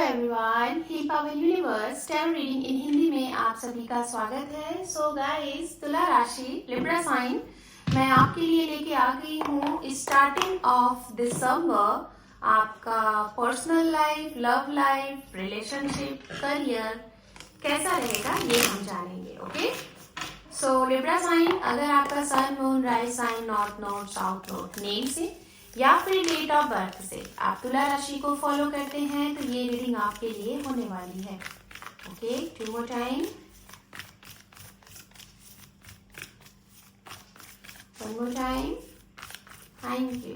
Everyone, he power universe tarot reading in Hindi में आप सभी का स्वागत है। सो गाइस, तुला राशि लिब्रा साइन मैं आपके लिए लेके आ गई हूँ। स्टार्टिंग ऑफ दिसंबर आपका personal life, love life, relationship, career कैसा रहेगा ये हम जानेंगे। ओके, सो लिब्रा साइन, अगर आपका sun, moon, rise sign north node, south node name से या फिर डेट ऑफ बर्थ से आप तुला राशि को फॉलो करते हैं तो ये रीडिंग आपके लिए होने वाली है। Okay, two more time, one more time, thank you.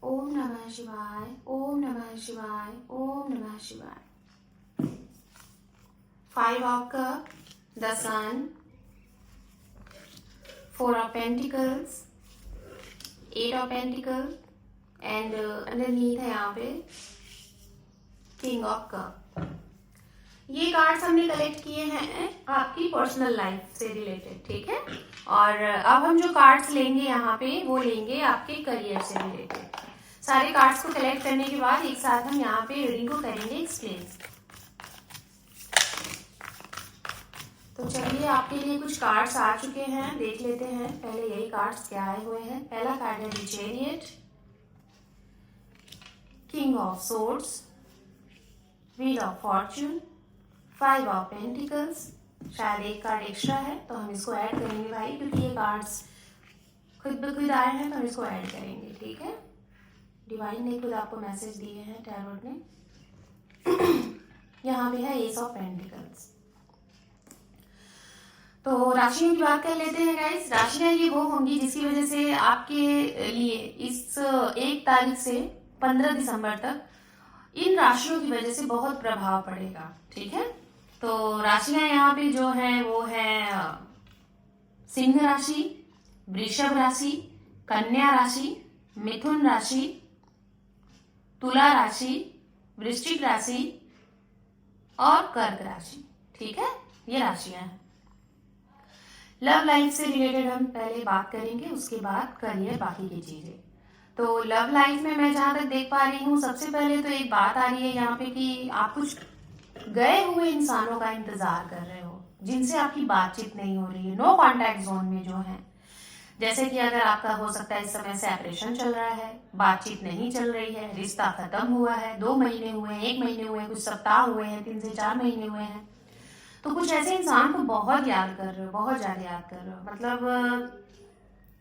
ओम नमः शिवाय, ओम नमः शिवाय, ओम नमः शिवाय। 5 of cup, the sun, 4 of pentacles, 8 of pentacle and underneath है यहाँ पे किंग ऑफ कप। ये कार्ड्स हमने कलेक्ट किए हैं आपकी पर्सनल लाइफ से रिलेटेड, ठीक है। और अब हम जो कार्ड्स लेंगे यहाँ पे वो लेंगे आपके करियर से रिलेटेड। सारे कार्ड्स को कलेक्ट करने के बाद एक साथ हम यहाँ पे रीडिंग को करेंगे एक्सप्लेन। तो चलिए, आपके लिए कुछ कार्ड्स आ चुके हैं, देख लेते हैं पहले यही कार्ड्स क्या आए हुए हैं। पहला कार्ड है the chariot, king of swords, wheel of Fortune, 5 of pentacles. शायद एक कार्ड एक्स्ट्रा है तो हम इसको ऐड करेंगे भाई, क्योंकि ये कार्ड्स खुद ब खुद आए हैं तो हम इसको ऐड करेंगे, ठीक है। डिवाइन ने खुद आपको मैसेज दिए हैं, टैरोट ने। यहाँ पे है एस ऑफ पेंटिकल्स। तो राशियों की बात कर लेते हैं गाइस। राशियां ये वो होंगी जिसकी वजह से आपके लिए इस 1 तारीख से 15 दिसंबर तक इन राशियों की वजह से बहुत प्रभाव पड़ेगा, ठीक है। तो राशियां यहाँ पे जो हैं वो है सिंह राशि, वृषभ राशि, कन्या राशि, मिथुन राशि, तुला राशि, वृश्चिक राशि और कर्क राशि, ठीक है। ये राशियां हैं। लव लाइफ से रिलेटेड हम पहले बात करेंगे, उसके बाद करियर, बाकी की चीजें। तो लव लाइफ में मैं जहां तक देख पा रही हूँ, सबसे पहले तो एक बात आ रही है यहाँ पे कि आप कुछ गए हुए इंसानों का इंतजार कर रहे हो जिनसे आपकी बातचीत नहीं हो रही है, नो कॉन्टैक्ट जोन में जो है। जैसे कि अगर आपका हो सकता है इस समय सेपरेशन चल रहा है, बातचीत नहीं चल रही है, रिश्ता खत्म हुआ है, 2 महीने हुए हैं, 1 महीने हुए हैं, कुछ सप्ताह हुए हैं, 3 से 4 महीने हुए हैं, तो कुछ ऐसे इंसान को बहुत याद कर रहे हो, बहुत ज्यादा याद कर रहे हो। मतलब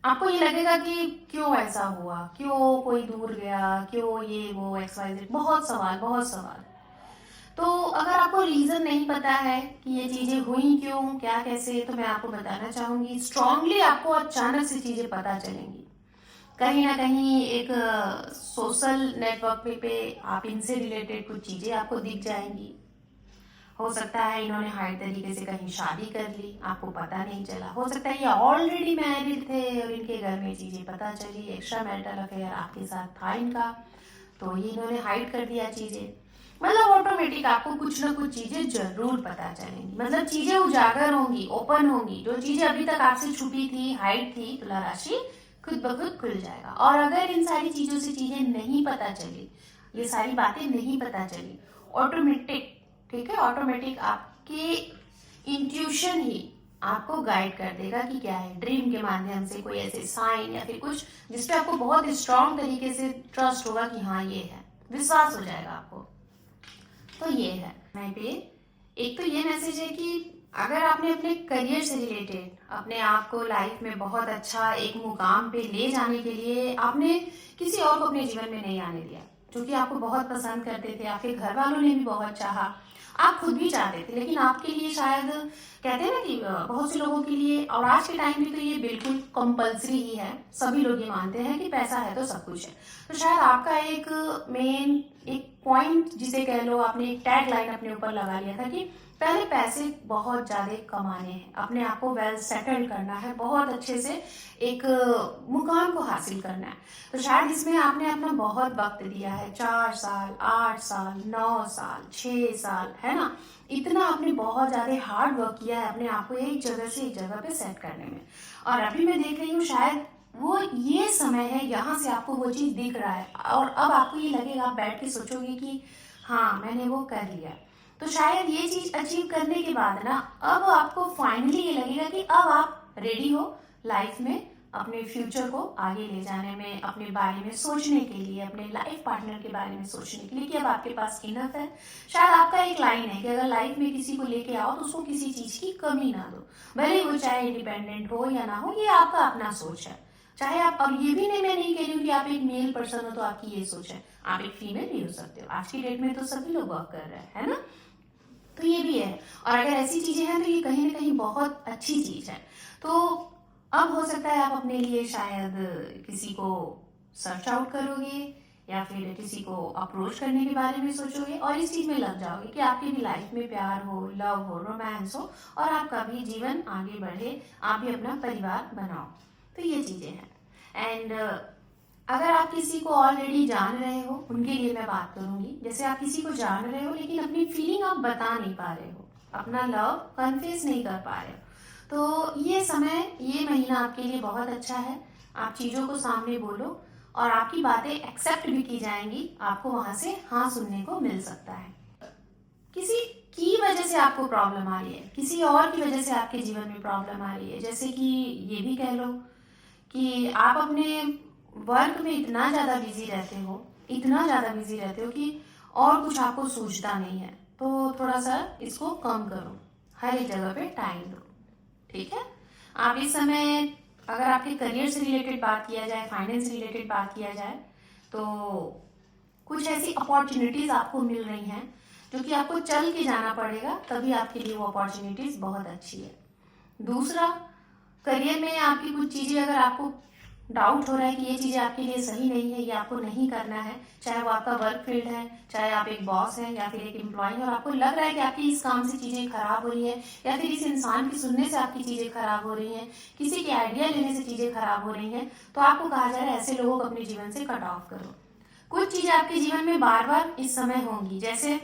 आपको ये लगेगा कि क्यों ऐसा हुआ, क्यों कोई दूर गया, क्यों ये वो XYZ, बहुत सवाल, बहुत सवाल। तो अगर आपको रीजन नहीं पता है कि ये चीजें हुई क्यों, क्या, कैसे, तो मैं आपको बताना चाहूंगी स्ट्रांगली आपको अचानक से चीजें पता चलेंगी। कहीं ना कहीं एक सोशल नेटवर्क पे आप इनसे रिलेटेड कुछ चीजें आपको दिख जाएंगी। हो सकता है इन्होंने हाइड तरीके से कहीं शादी कर ली, आपको पता नहीं चला। हो सकता है ये ऑलरेडी मैरिड थे और इनके घर में चीजें पता चली, एक्स्ट्रा मैरिटल अफेयर आपके साथ था इनका, तो ये इन्होंने हाइड कर दिया चीजें। मतलब ऑटोमेटिक आपको कुछ ना कुछ चीजें जरूर पता चलेंगी, मतलब चीजें उजागर होंगी, ओपन होंगी। जो चीजें अभी तक आपसे छुपी थी, हाइड थी, तुला राशि खुद ब खुद खुल जाएगा। और अगर इन सारी चीजों से चीजें नहीं पता चली, ये सारी बातें नहीं पता चली, ऑटोमेटिक, ठीक है, ऑटोमेटिक आपके इंट्यूशन ही आपको गाइड कर देगा कि क्या है। ड्रीम के माध्यम से कोई ऐसे साइन या फिर कुछ जिसपे आपको बहुत स्ट्रांग तरीके से ट्रस्ट होगा कि हाँ ये है, विश्वास हो जाएगा आपको। तो ये है यहाँ पे एक तो ये मैसेज है कि अगर आपने अपने करियर से रिलेटेड अपने आप को लाइफ में बहुत अच्छा एक मुकाम पे ले जाने के लिए आपने किसी और को अपने जीवन में नहीं आने दिया, जो कि आपको बहुत पसंद करते थे, आपके घर वालों ने भी बहुत चाहा, आप खुद भी चाहते थे, लेकिन आपके लिए शायद कहते हैं ना कि बहुत से लोगों के लिए, और आज के टाइम में तो ये बिल्कुल कंपल्सरी ही है, सभी लोग ये मानते हैं कि पैसा है तो सब कुछ है। तो शायद आपका एक मेन एक पॉइंट जिसे कह लो, आपने एक टैग लाइन अपने ऊपर लगा लिया था कि पहले पैसे बहुत ज्यादा कमाने हैं, अपने आप को वेल सेटल्ड करना है, बहुत अच्छे से एक मुकाम को हासिल करना है। तो शायद इसमें आपने अपना बहुत वक्त दिया है, 4 साल, 8 साल, 9 साल, 6 साल, है ना। इतना आपने बहुत ज्यादा हार्ड वर्क किया है अपने आप को एक जगह से एक जगह पे सेट करने में। और अभी मैं देख रही हूँ शायद वो ये समय है, यहाँ से आपको वो चीज़ दिख रहा है और अब आपको ये लगेगा, आप बैठ के सोचोगे कि हाँ मैंने वो कर लिया। तो शायद ये चीज़ अचीव करने के बाद ना अब आपको फाइनली ये लगेगा कि अब आप रेडी हो लाइफ में अपने फ्यूचर को आगे ले जाने में, अपने बारे में सोचने के लिए, अपने लाइफ पार्टनर के बारे में सोचने के लिए कि अब आपके पास इनफ है। शायद आपका एक लाइन है कि अगर लाइफ में किसी को लेके आओ तो उसको किसी चीज़ की कमी ना दो, भले वो चाहे इंडिपेंडेंट हो या ना हो, ये आपका अपना सोच है। चाहे आप, अब ये भी नहीं, मैं नहीं कह रही हूँ कि आप एक मेल पर्सन हो तो आपकी ये सोच है, आप एक फीमेल भी हो सकते हो। आज की डेट में तो सभी लोग वर्क कर रहे हैं, है ना। तो ये भी है, और अगर ऐसी चीजें हैं तो ये कहीं ना कहीं बहुत अच्छी चीज है। तो अब हो सकता है आप अपने लिए शायद किसी को सर्च आउट करोगे या फिर किसी को अप्रोच करने के बारे में सोचोगे और इस चीज में लग जाओगे कि आपकी भी लाइफ में प्यार हो, लव हो, रोमांस हो और आपका भी जीवन आगे बढ़े, आप भी अपना परिवार बनाओ। तो ये चीजें हैं। एंड अगर आप किसी को ऑलरेडी जान रहे हो, उनके लिए मैं बात करूंगी। जैसे आप किसी को जान रहे हो लेकिन अपनी फीलिंग आप बता नहीं पा रहे हो, अपना लव कन्फेस नहीं कर पा रहे हो, तो ये समय, ये महीना आपके लिए बहुत अच्छा है। आप चीज़ों को सामने बोलो और आपकी बातें एक्सेप्ट भी की जाएंगी, आपको वहां से हाँ सुनने को मिल सकता है। किसी की वजह से आपको प्रॉब्लम आ रही है, किसी और की वजह से आपके जीवन में प्रॉब्लम आ रही है, जैसे कि ये भी कह लो कि आप अपने वर्क में इतना ज़्यादा बिजी रहते हो, इतना ज़्यादा बिजी रहते हो कि और कुछ आपको सूझता नहीं है। तो थोड़ा सा इसको कम करो, हर एक जगह पे टाइम दो, ठीक है। आप इस समय, अगर आपके करियर से रिलेटेड बात किया जाए, फाइनेंस से रिलेटेड बात किया जाए, तो कुछ ऐसी अपॉर्चुनिटीज आपको मिल रही हैं जो कि आपको चल के जाना पड़ेगा, तभी आपके लिए वो अपॉर्चुनिटीज बहुत अच्छी है। दूसरा, करियर में आपकी कुछ चीजें, अगर आपको डाउट हो रहा है कि ये चीजें आपके लिए सही नहीं है, ये आपको नहीं करना है, चाहे वो आपका वर्क फील्ड है, चाहे आप एक बॉस हैं या फिर एक एम्प्लॉय है, और आपको लग रहा है कि आपकी इस काम से चीजें खराब हो रही है या फिर इस इंसान की सुनने से आपकी चीजें खराब हो रही हैं, किसी के आइडिया लेने से चीजें खराब हो रही हैं, तो आपको कहा जा रहा है ऐसे लोगों को अपने जीवन से कट ऑफ करो। कुछ चीजें आपके जीवन में बार बार इस समय होंगी, जैसे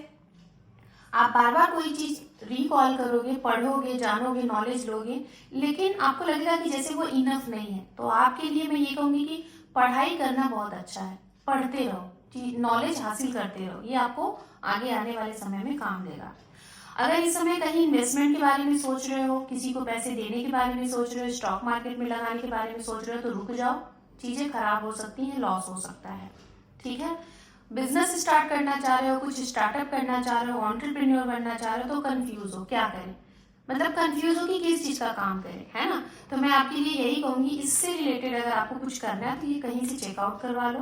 आप बार बार कोई चीज रिकॉल करोगे, पढ़ोगे, जानोगे, नॉलेज लोगे, लेकिन आपको लगेगा कि जैसे वो इनफ नहीं है। तो आपके लिए मैं ये कहूंगी कि पढ़ाई करना बहुत अच्छा है, पढ़ते रहो, नॉलेज हासिल करते रहो, ये आपको आगे आने वाले समय में काम देगा। अगर इस समय कहीं इन्वेस्टमेंट के बारे में सोच रहे हो, किसी को पैसे देने के बारे में सोच रहे हो, स्टॉक मार्केट में लगाने के बारे में सोच रहे हो, तो रुक जाओ, चीजें खराब हो सकती हैं, लॉस हो सकता है, ठीक है। बिजनेस स्टार्ट करना चाह रहे हो, कुछ स्टार्टअप करना चाह रहे हो, एंटरप्रेन्योर बनना चाह रहे हो, तो कंफ्यूज हो क्या करें, मतलब कंफ्यूज हो कि किस चीज का काम करें, है ना। तो मैं आपके लिए यही कहूंगी, इससे रिलेटेड अगर आपको कुछ करना है तो ये कहीं से चेकआउट करवा लो,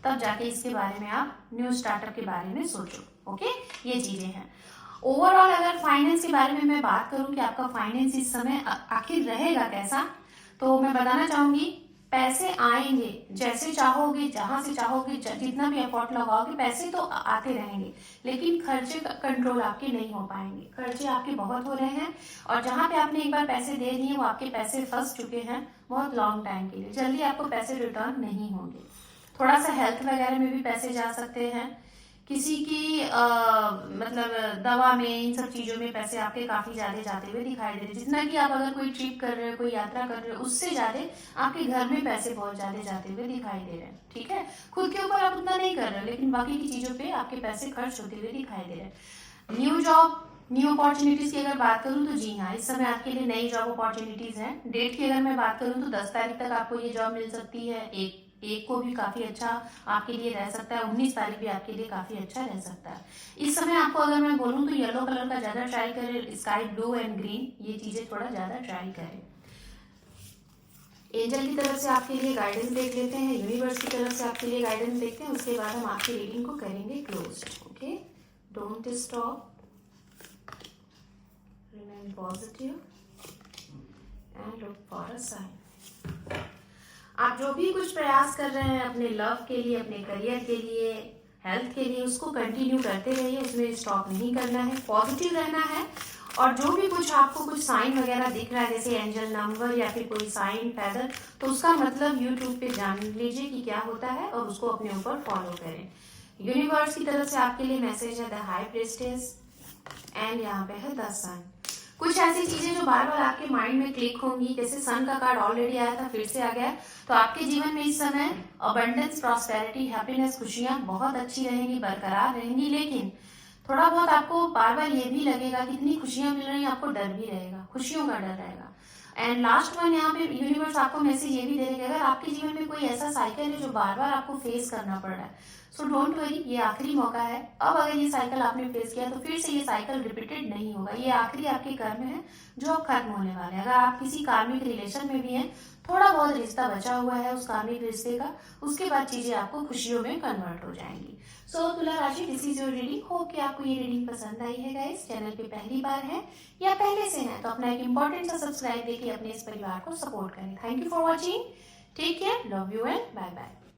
तब जाके इसके बारे में आप न्यू स्टार्टअप के बारे में सोचो, ओके। ये चीजें हैं। ओवरऑल अगर फाइनेंस के बारे में मैं बात करूं कि आपका फाइनेंस इस समय आखिर रहेगा कैसा, तो मैं बताना चाहूंगी, पैसे आएंगे जैसे चाहोगे, जहां से चाहोगे, जितना भी एफर्ट लगाओगे, पैसे तो आते रहेंगे, लेकिन खर्चे कंट्रोल आपके नहीं हो पाएंगे। खर्चे आपके बहुत हो रहे हैं और जहां पे आपने एक बार पैसे दे दिए, वो आपके पैसे फंस चुके हैं बहुत लॉन्ग टाइम के लिए, जल्दी आपको पैसे रिटर्न नहीं होंगे। थोड़ा सा हेल्थ वगैरह में भी पैसे जा सकते हैं, किसी की मतलब दवा में, इन सब चीजों में पैसे आपके काफी ज्यादा जाते हुए दिखाई दे रहे हैं। जितना कि आप अगर कोई ट्रिप कर रहे हो, कोई यात्रा कर रहे हो, उससे ज्यादा आपके घर में पैसे बहुत ज्यादा जाते हुए दिखाई दे रहे हैं, ठीक है। खुद के ऊपर आप उतना नहीं कर रहे हो, लेकिन बाकी की चीजों पे आपके पैसे खर्च होते हुए दिखाई दे रहे हैं। न्यू जॉब, न्यू अपॉर्चुनिटीज की अगर बात करूं तो जी हाँ, इस समय आपके लिए नई जॉब अपॉर्चुनिटीज हैं। डेट की अगर मैं बात करूं तो 10 तारीख तक आपको ये जॉब मिल सकती है, एक को भी काफी अच्छा आपके लिए रह सकता है, 19 तारीख भी आपके लिए काफी अच्छा रह सकता है। इस समय आपको अगर मैं बोलूं तो येलो कलर का ज्यादा ट्राई करें, स्काई ब्लू एंड ग्रीन, ये चीजें थोड़ा ज्यादा ट्राई करें। एंजल की तरफ से आपके लिए गाइडेंस देख लेते हैं, यूनिवर्स की तरफ से आपके लिए गाइडेंस देखते हैं, उसके बाद हम आपकी रीडिंग को करेंगे close, okay. Don't stop, remain positive and look for a sign. आप जो भी कुछ प्रयास कर रहे हैं अपने लव के लिए, अपने करियर के लिए, हेल्थ के लिए, उसको कंटिन्यू करते रहिए, उसमें स्टॉप नहीं करना है, पॉजिटिव रहना है। और जो भी कुछ आपको कुछ साइन वगैरह दिख रहा है, जैसे एंजल नंबर या फिर कोई साइन फैदर, तो उसका मतलब यूट्यूब पे जान लीजिए कि क्या होता है और उसको अपने ऊपर फॉलो करें। यूनिवर्स की तरफ से आपके लिए मैसेज है द हाई प्रीस्टेस एंड यहाँ पे है द सन। कुछ ऐसी चीजें जो बार बार आपके माइंड में क्लिक होंगी, जैसे सन का कार्ड ऑलरेडी आया था, फिर से आ गया, तो आपके जीवन में इस समय अबंडेंस, प्रॉस्पेरिटी, हैप्पीनेस, खुशियां बहुत अच्छी रहेंगी, बरकरार रहेंगी। लेकिन थोड़ा बहुत आपको बार बार ये भी लगेगा कि इतनी खुशियां मिल रही हैं, आपको डर भी रहेगा, खुशियों का डर रहेगा। एंड लास्ट वन, यहाँ पे यूनिवर्स आपको मैसेज ये भी दे देगा, अगर आपके जीवन में कोई ऐसा साइकिल है जो बार बार आपको फेस करना पड़ रहा है, सो डोंट वरी, ये आखिरी मौका है। अब अगर ये साइकिल आपने फेस किया तो फिर से ये साइकिल रिपीटेड नहीं होगा। ये आखिरी आपके कर्म है जो अब खत्म होने वाले हैं। अगर आप किसी कार्मिक रिलेशन में भी हैं, थोड़ा बहुत रिश्ता बचा हुआ है उस कार्मिक रिश्ते का, उसके बाद चीजें आपको खुशियों में कन्वर्ट हो जाएंगी। सो तुला राशि, this is your reading. Hope कि आपको ये रीडिंग पसंद आई है गाइस। चैनल पे पहली बार है या पहले से है तो अपना एक इंपॉर्टेंट सा सब्सक्राइब देके अपने इस परिवार को सपोर्ट करें। Thank you for watching. Take care, love you and bye bye.